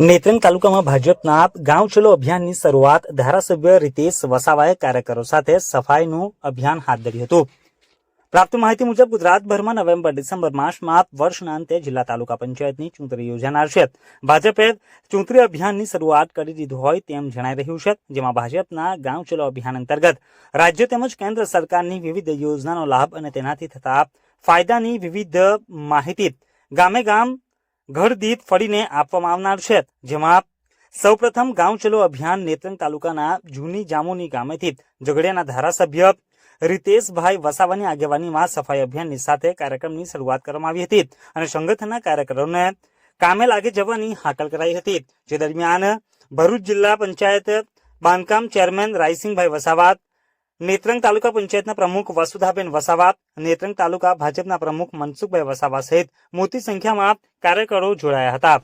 નેત્રંગ તાલુકામાં ભાજપના ગાંવ ચલો અભિયાનની શરૂઆત ધારાસભ્ય રીતેશ વસાવાએ કાર્યકરો સાથે સફાઈનું અભિયાન હાથ ધર્યું હતું। પ્રાપ્ત માહિતી મુજબ ગુજરાતભરમાં નવેમ્બર-ડિસેમ્બર માસમાં વર્ષના અંતે જિલ્લા તાલુકા પંચાયતની ચૂંટણી યોજાનાર છે। ભાજપે ચૂંટણી અભિયાનની શરૂઆત કરી દીધું હોય તેમ જણાઈ રહ્યું છે, જેમાં ભાજપના ગાંવ ચલો અભિયાન અંતર્ગત રાજ્ય તેમજ કેન્દ્ર સરકારની વિવિધ યોજનાનો લાભ અને તેનાથી થતા ફાયદાની વિવિધ માહિતી ગામે ગામ ઘર દીઠ ફળીને આપવામાં આવનાર છે। જેમાં સૌપ્રથમ ગાંવ ચલો અભિયાન નેત્રંગ તાલુકાના જૂની જામુની ગામેથી ઝઘડિયાના ધારાસભ્ય રીતેશભાઈ વસાવાની આગેવાનીમાં સફાઈ અભિયાનની સાથે કાર્યક્રમની શરૂઆત કરવામાં આવી હતી અને સંગઠનના કાર્યકરોને કામે લાગી જવાની હાકલ કરાઈ હતી। જે દરમિયાન ભરૂચ જિલ્લા પંચાયત બાંધકામ ચેરમેન રાયસિંહભાઈ વસાવા, નેત્રંગ તાલુકા પંચાયતના પ્રમુખ વસુધાબેન વસાવા, નેત્રંગ તાલુકા ભાજપના પ્રમુખ મનસુખભાઈ વસાવા સહિત મોટી સંખ્યામાં કાર્યકરો જોડાયા હતા।